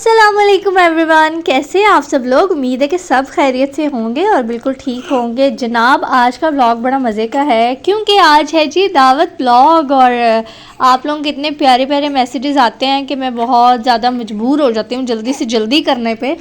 अस्सलामुअलैकुम एवरीवन, कैसे हैं आप सब लोग। उम्मीद है कि सब खैरियत से होंगे और बिल्कुल ठीक होंगे। जनाब आज का व्लॉग बड़ा मज़े का है क्योंकि आज है जी दावत व्लॉग। और आप लोगों के इतने प्यारे प्यारे मैसेजेस आते हैं कि मैं बहुत ज़्यादा मजबूर हो जाती हूँ जल्दी से जल्दी करने पे।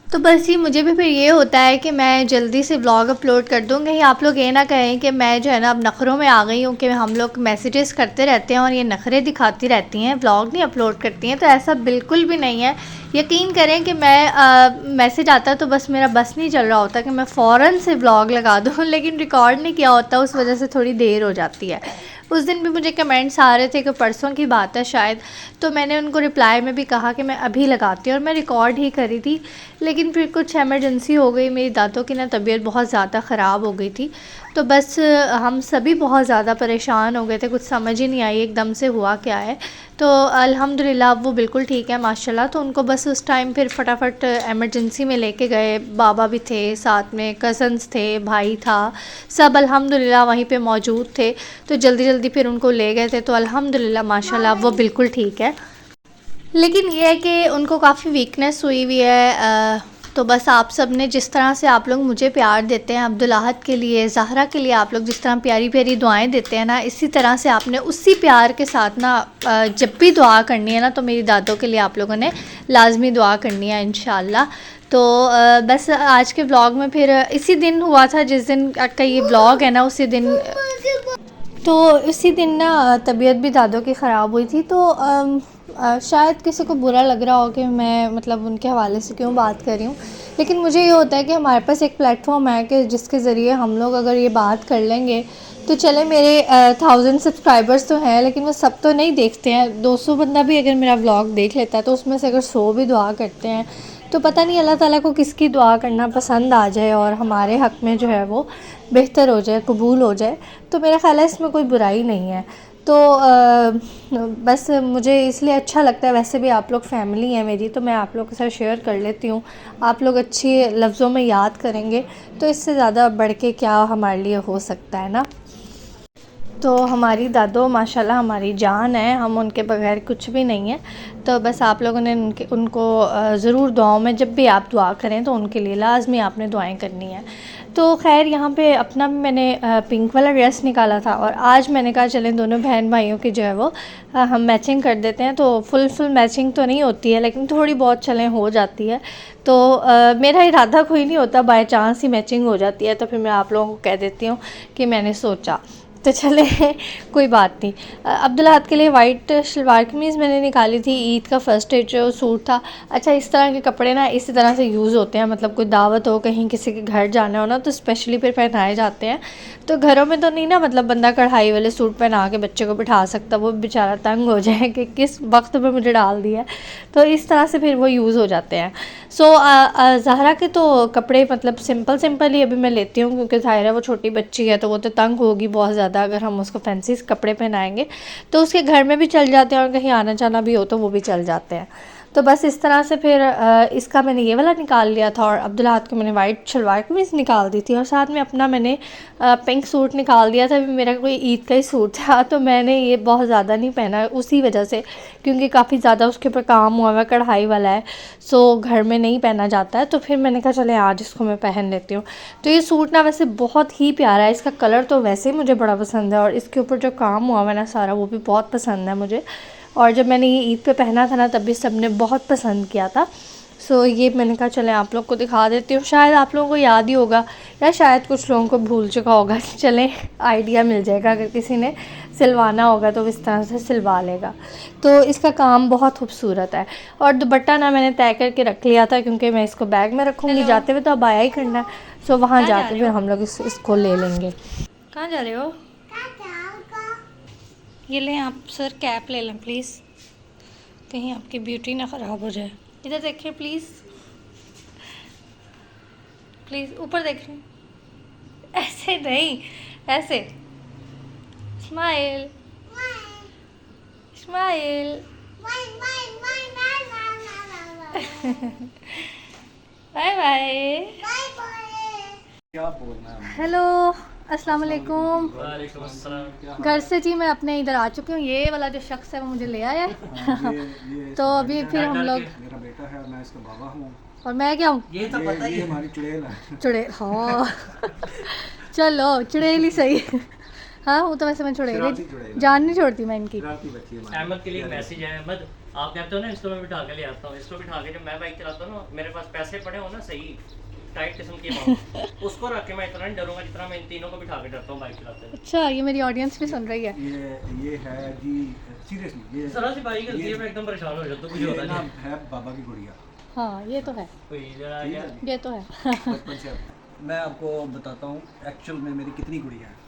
तो बस ये मुझे भी फिर ये होता है कि मैं जल्दी से व्लॉग अपलोड कर दूँ, कहीं आप लोग ये ना कहें कि मैं जो है ना अब नखरों में आ गई हूँ कि हम लोग मैसेजेस करते रहते हैं और ये नखरे दिखाती रहती हैं, व्लॉग नहीं अपलोड करती हैं। तो ऐसा बिल्कुल भी नहीं है। यकीन करें कि मैं मैसेज आता है तो बस मेरा बस नहीं चल रहा होता कि मैं फ़ौरन से व्लॉग लगा दूँ, लेकिन रिकॉर्ड नहीं किया होता, उस वजह से थोड़ी देर हो जाती है। उस दिन भी मुझे कमेंट्स आ रहे थे कि परसों की बात है शायद, तो मैंने उनको रिप्लाई में भी कहा कि मैं अभी लगाती हूँ और मैं रिकॉर्ड ही करी थी। लेकिन फिर कुछ एमरजेंसी हो गई, मेरी दादों की ना तबीयत बहुत ज़्यादा ख़राब हो गई थी। तो बस हम सभी बहुत ज़्यादा परेशान हो गए थे, कुछ समझ ही नहीं आई एकदम से हुआ क्या है। तो अल्हम्दुलिल्लाह वो बिल्कुल ठीक है माशाल्लाह। तो उनको बस उस टाइम फिर फटाफट एमरजेंसी में लेके गए। बाबा भी थे साथ में, कज़न्स थे, भाई था, सब अल्हम्दुलिल्लाह वहीं पे मौजूद थे। तो जल्दी जल्दी फिर उनको ले गए थे। तो अल्हम्दुलिल्लाह माशाल्लाह वो बिल्कुल ठीक है। लेकिन ये है कि उनको काफ़ी वीकनेस हुई हुई है। तो बस आप सब ने जिस तरह से आप लोग मुझे प्यार देते हैं, अब्दुल अहद के लिए, ज़हरा के लिए आप लोग जिस तरह प्यारी प्यारी दुआएं देते हैं ना, इसी तरह से आपने उसी प्यार के साथ ना जब भी दुआ करनी है ना तो मेरी दादों के लिए आप लोगों ने लाजमी दुआ करनी है इंशाअल्लाह। तो बस आज के व्लॉग में फिर इसी दिन हुआ था जिस दिन का ये व्लॉग है ना, उसी दिन तो उसी दिन ना तबीयत भी दादों की ख़राब हुई थी। तो शायद किसी को बुरा लग रहा हो कि मैं मतलब उनके हवाले से क्यों बात कर रही हूँ, लेकिन मुझे ये होता है कि हमारे पास एक प्लेटफॉर्म है कि जिसके ज़रिए हम लोग अगर ये बात कर लेंगे तो चले। मेरे 1000 सब्सक्राइबर्स तो हैं लेकिन वो सब तो नहीं देखते हैं। 200 बंदा भी अगर मेरा व्लॉग देख लेता है तो उसमें से अगर 100 भी दुआ करते हैं तो पता नहीं अल्लाह ताला को किसकी दुआ करना पसंद आ जाए और हमारे हक़ में जो है वो बेहतर हो जाए, कबूल हो जाए। तो मेरा ख़्याल है इसमें कोई बुराई नहीं है। तो बस मुझे इसलिए अच्छा लगता है। वैसे भी आप लोग फैमिली हैं मेरी, तो मैं आप लोग के साथ शेयर कर लेती हूँ। आप लोग अच्छे लफ्ज़ों में याद करेंगे तो इससे ज़्यादा बढ़ के क्या हमारे लिए हो सकता है ना। तो हमारी दादो माशाल्लाह हमारी जान है, हम उनके बगैर कुछ भी नहीं है। तो बस आप लोगों ने उनको ज़रूर दुआओं में जब भी आप दुआ करें तो उनके लिए लाजमी आपने दुआएं करनी है। तो खैर यहाँ पे अपना भी मैंने पिंक वाला ड्रेस निकाला था और आज मैंने कहा चलें दोनों बहन भाइयों की जो है वो हम मैचिंग कर देते हैं। तो फुल मैचिंग तो नहीं होती है लेकिन थोड़ी बहुत चलें हो जाती है। तो मेरा इरादा कोई नहीं होता, बाय चांस ही मैचिंग हो जाती है। तो फिर मैं आप लोगों को कह देती हूँ कि मैंने सोचा। तो चले कोई बात नहीं। अब्दुल अहद के लिए वाइट शलवार कमीज़ मैंने निकाली थी, ईद का फ़र्स्ट डे जो सूट था। अच्छा इस तरह के कपड़े ना इसी तरह से यूज़ होते हैं, मतलब कोई दावत हो, कहीं किसी के घर जाना हो ना तो स्पेशली फिर पहनाए जाते हैं। तो घरों में तो नहीं ना, मतलब बंदा कढ़ाई वाले सूट पहना के बच्चे को बिठा सकता, वो बेचारा तंग हो जाए कि किस वक्त में मुझे डाल दिया है। तो इस तरह से फिर वो यूज़ हो जाते हैं। सो ज़हरा के तो कपड़े मतलब सिंपल ही अभी मैं लेती हूँ क्योंकि ज़ाहिर है वो छोटी बच्ची है तो वो तो तंग होगी बहुत ज़्यादा अगर हम उसको फैंसी कपड़े पहनाएंगे। तो उसके घर में भी चल जाते हैं और कहीं आना जाना भी हो तो वो भी चल जाते हैं। तो बस इस तरह से फिर इसका मैंने ये वाला निकाल लिया था और अब्दुल अहद को मैंने वाइट शलवार कमीज़ निकाल दी थी और साथ में अपना मैंने पिंक सूट निकाल दिया था। मेरा कोई ईद का ही सूट था तो मैंने ये बहुत ज़्यादा नहीं पहना उसी वजह से, क्योंकि काफ़ी ज़्यादा उसके ऊपर काम हुआ हुआ कढ़ाई वाला है, सो घर में नहीं पहना जाता है। तो फिर मैंने कहा चले आज इसको मैं पहन लेती हूँ। तो ये सूट ना वैसे बहुत ही प्यारा है, इसका कलर तो वैसे ही मुझे बड़ा पसंद है और इसके ऊपर जो काम हुआ हुआ है ना सारा वो भी बहुत पसंद है मुझे। और जब मैंने ये ईद पे पहना था ना तब भी सब ने बहुत पसंद किया था। सो ये मैंने कहा चले आप लोग को दिखा देती हूँ, शायद आप लोगों को याद ही होगा या शायद कुछ लोगों को भूल चुका होगा। चलें आइडिया मिल जाएगा, अगर किसी ने सिलवाना होगा तो इस तरह से सिलवा लेगा। तो इसका काम बहुत खूबसूरत है और दुपट्टा ना मैंने तय करके रख लिया था क्योंकि मैं इसको बैग में रखूँगी, जाते हुए तो अब आया ही करना है। सो वहाँ जाते हुए हम लोग इसको ले लेंगे। कहाँ जा रहे हो? ये लें आप सर, कैप ले लें प्लीज़, कहीं आपकी ब्यूटी ना ख़राब हो जाए। इधर देखिए प्लीज़, प्लीज़ ऊपर देखें, ऐसे नहीं, ऐसे स्माइल स्माइल। Bye bye. क्या बोलना है? हेलो अस्सलाम वालेकुम। घर से जी मैं अपने इधर आ चुकी हूँ। ये वाला जो शख्स है वो मुझे ले आया है। तो अभी फिर हम लोग बेटा है और मैं इसका बाबा हूँ। और मैं क्या हूँ? ये तो पता ही ये है। हमारी चुड़ैल है। चुड़ैल, हाँ। चलो चुड़ैल ही सही। हाँ वो तो वैसे मैं चुड़ैल शरारती ही, चुड़ैल है। जान नहीं छोड़ती मैं इनकी। शरारती बच्ची है हमारी। अहमद के लिए एक मैसेज है। अहमद, आप कहते हो ना इसको मैं बिठा के ले आता हूँ, इसको बिठा के जब मैं बाइक चलाता हूँ ना, मेरे पास पैसे पड़े हो ना सही टाइट किस्म के अमाउंट, उसको रख के मैं इतना नहीं डरूंगा जितना मैं इन तीनों को बिठा के डरता हूँ बाइक चलाते हुए। अच्छा, ये मेरी ऑडियंस भी सुन रही है। ये है जी, सीरियसली ये जरा सी बाइक गलती है, मैं एकदम परेशान हो जाता हूँ, कुछ ये होता ना नहीं। है बाबा की गुड़िया। हाँ ये तो है, कोई इधर आ ठीक गया। है जी। ये तो है। बचपन से मैं आपको बताता हूँ एक्चुअल में मेरी कितनी गुड़िया है।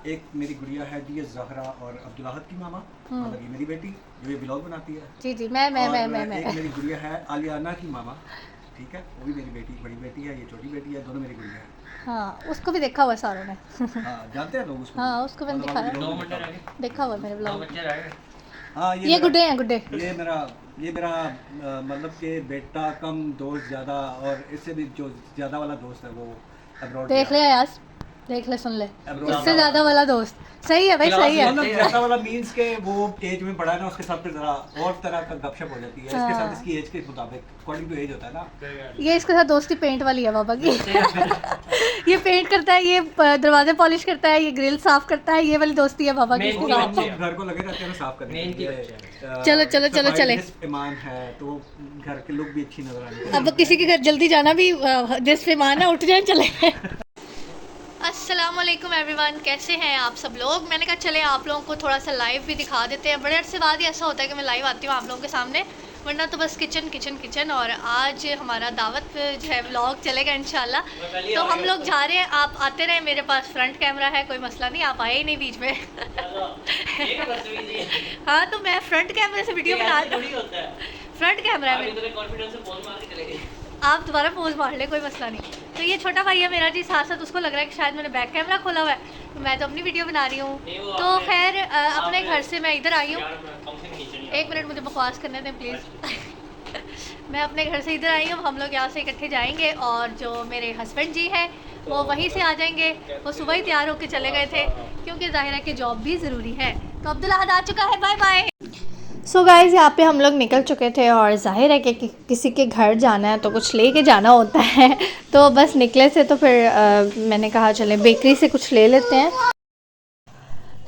एक मेरी गुड़िया है जी, ये ज़हरा और अब्दुल्लाहद की मामा, मतलब ये मेरी बेटी जो ये ब्लॉग बनाती है। जी जी, और मैं एक मेरी गुड़िया है आलियाना की मामा, ठीक है, वो भी मेरी बेटी, बड़ी बेटी है, ये छोटी बेटी है, दोनों मेरी गुड़िया है। हाँ उसको भी देखा हुआ है सारों ने। हाँ जानते हैं लोग उसको। हाँ, उसको मैंने मतलब दिखाया। आपके दो लोग बच्चे रह दिखाओ। गए, देखा हुआ है मेरे दो ब्लॉग। बच्चे रह गए। हाँ ये गुड्डे हैं, गुड्डे। ये मेरा मतलब कि बेटा कम दोस्त ज़्यादा, और इससे भी जो ज़्यादा वाला दोस्त है वो अब्रॉड देख ले यार, देख ले, सुन ले, Abroad इससे ज्यादा वाला दोस्त। सही है भाई, सही है। मतलब ज़्यादा वाला मीन्स के वो एज में बड़ा है ना, उसके साथ फिर ज़रा और तरह का गपशप हो जाती है। इसके हाँ। साथ इसकी एज के मुताबिक अकॉर्डिंग टू एज होता है ना। ये इसके साथ दोस्ती पेंट वाली है बाबा की। ये पेंट करता है, ये दरवाजे पॉलिश करता है, ये ग्रिल साफ करता है, ये वाली दोस्ती है बाबा की मेन इसके की साथ। बच्चे। घर को लगे रहते हैं ना साफ करने मेन के की लिए। बच्चे चलो, चलो, चलो, सफाई चले। निस्फ ईमान है तो घर के लोग भी अच्छी नजर आने चाहिए। अब किसी के घर जल्दी जाना भी जिस मान है, उठ जाए चले। अस्सलाम वालेकुम एवरीवन, कैसे हैं आप सब लोग। मैंने कहा चले आप लोगों को थोड़ा सा लाइव भी दिखा देते हैं। बड़े अरसे बाद ही ऐसा होता है कि मैं लाइव आती हूँ आप लोगों के सामने, वरना तो बस किचन किचन किचन। और आज हमारा दावत जो है व्लॉग चलेगा इंशाल्लाह। तो हम लोग जा रहे हैं, आप आते रहे, मेरे पास फ्रंट कैमरा है, कोई मसला नहीं, आप आए ही नहीं बीच में। हाँ तो मैं फ्रंट कैमरे से वीडियो बना रही हूँ, फ्रंट कैमरा है मेरा। आप दोबारा पोज मार ले, कोई मसला नहीं। तो ये छोटा भाई है मेरा जी, साथ साथ उसको लग रहा है कि शायद मैंने बैक कैमरा खोला हुआ है, तो मैं तो अपनी वीडियो बना रही हूँ। तो खैर अपने घर से मैं इधर आई हूँ। एक मिनट मुझे बकवास करने दें प्लीज़। मैं अपने घर से इधर आई हूँ, हम लोग यहाँ से इकट्ठे जाएंगे और जो मेरे हस्बैंड जी हैं वो वहीं से आ जाएंगे। वो सुबह ही तैयार होकर चले गए थे क्योंकि ज़ाहिर है कि जॉब भी ज़रूरी है। तो अब्दुल्ला आ चुका है, बाय बाय। सो गाइज़ यहाँ पे हम लोग निकल चुके थे और ज़ाहिर है कि किसी के घर जाना है तो कुछ लेके जाना होता है। तो बस निकले थे तो फिर मैंने कहा चले बेकरी से कुछ ले लेते हैं।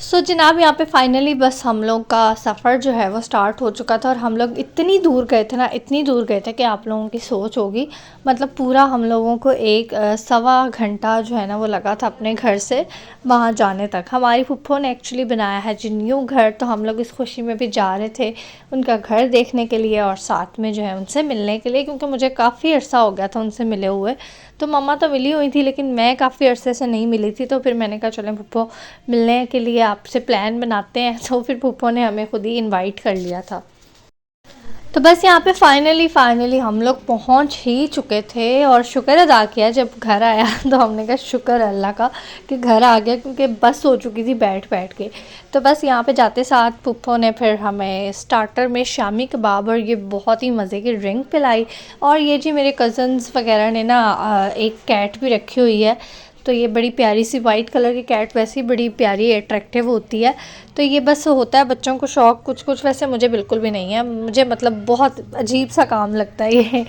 सो जनाब यहाँ पे फाइनली बस हम लोग का सफ़र जो है वो स्टार्ट हो चुका था और हम लोग इतनी दूर गए थे ना, इतनी दूर गए थे कि आप लोगों की सोच होगी। मतलब पूरा हम लोगों को एक सवा घंटा जो है ना वो लगा था अपने घर से वहाँ जाने तक। हमारी फुप्पो ने एक्चुअली बनाया है जी न्यू घर, तो हम लोग इस खुशी में भी जा रहे थे उनका घर देखने के लिए और साथ में जो है उनसे मिलने के लिए, क्योंकि मुझे काफ़ी अर्सा हो गया था उनसे मिले हुए। तो मम्मा तो मिली हुई थी लेकिन मैं काफ़ी अरसे से नहीं मिली थी, तो फिर मैंने कहा चलें फुप्पो मिलने के लिए आपसे प्लान बनाते हैं। तो फिर फुप्पो ने हमें खुद ही इनवाइट कर लिया था। तो बस यहाँ पे फाइनली हम लोग पहुँच ही चुके थे और शुक्र अदा किया जब घर आया। तो हमने कहा शुक्र अल्लाह का कि घर आ गया, क्योंकि बस हो चुकी थी बैठ बैठ के। तो बस यहाँ पे जाते साथ पुप्पो ने फिर हमें स्टार्टर में शामी कबाब और ये बहुत ही मज़े की ड्रिंक पिलाई। और ये जी मेरे कज़न्स वगैरह ने ना एक कैट भी रखी हुई है, तो ये बड़ी प्यारी सी वाइट कलर की कैट, वैसे ही बड़ी प्यारी अट्रैक्टिव होती है। तो ये बस होता है बच्चों को शौक़ कुछ कुछ, वैसे मुझे बिल्कुल भी नहीं है, मुझे मतलब बहुत अजीब सा काम लगता है ये।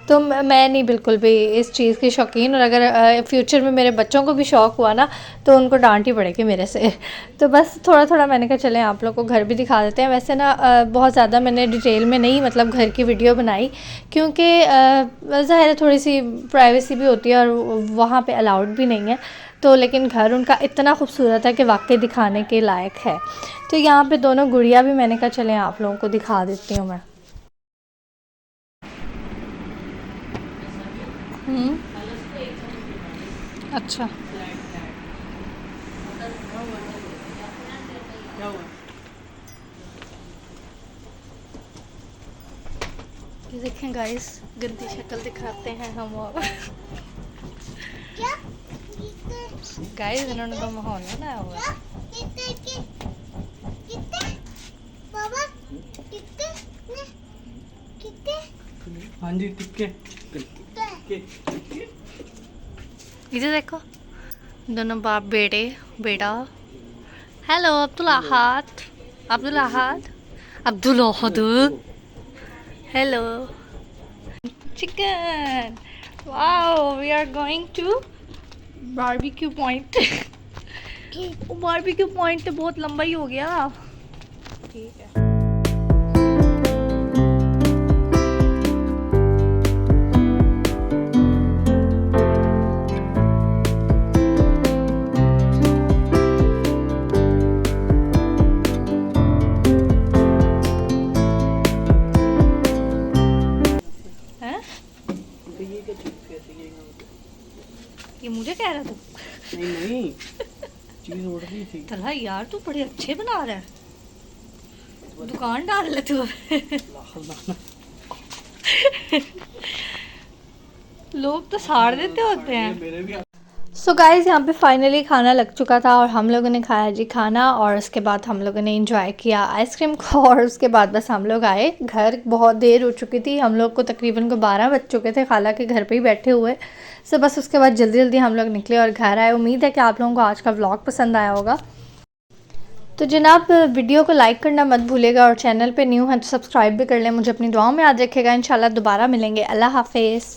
तो मैं नहीं बिल्कुल भी इस चीज़ की शौकीन, और अगर फ्यूचर में मेरे बच्चों को भी शौक़ हुआ ना तो उनको डांट ही पड़ेगी मेरे से। तो बस थोड़ा थोड़ा मैंने कहा चलें आप लोग को घर भी दिखा देते हैं। वैसे ना बहुत ज़्यादा मैंने डिटेल में नहीं मतलब घर की वीडियो बनाई, क्योंकि ज़ाहिर है थोड़ी सी प्राइवेसी भी होती है और वहाँ पे अलाउड भी नहीं है। तो लेकिन घर उनका इतना खूबसूरत है कि वाकई दिखाने के लायक है। तो यहाँ पे दोनों गुड़िया भी मैंने कहा चलें आप लोगों को दिखा देती हूँ मैं। अच्छा ये देखें गाइस, गंदी शक्ल दिखाते हैं हम। और गाइस इन्होंने तो माहौल बनाया हुआ है। हाँ जी टिक्के। इधर देखो दोनों बाप बेटा। Hello Abdul Ahad. Hello chicken. Wow, we are going to barbecue point. वो barbecue point तो बहुत लंबा ही हो गया. ठीक है. ये मुझे कह रहा था नहीं चीज उड़ रही थी। तला यार तू बड़े अच्छे बना रहा है, दुकान डाल ले तू। लोग तो साड़ देते होते हैं। मेरे भी सो गाइज़ यहाँ पे फाइनली खाना लग चुका था और हम लोगों ने खाया जी खाना, और उसके बाद हम लोगों ने एंजॉय किया आइसक्रीम को, और उसके बाद बस हम लोग आए घर। बहुत देर हो चुकी थी, हम लोग को तकरीबन 12 बज चुके थे, खाला के घर पे ही बैठे हुए। सो बस उसके बाद जल्दी जल्दी हम लोग निकले और घर आए। उम्मीद है कि आप लोगों को आज का व्लॉग पसंद आया होगा। तो जनाब वीडियो को लाइक करना मत भूलिएगा, और चैनल पर न्यू है तो सब्सक्राइब भी कर लें। मुझे अपनी दुआओं में याद रखेगा। इंशाल्लाह दोबारा मिलेंगे। अल्लाह हाफिज़।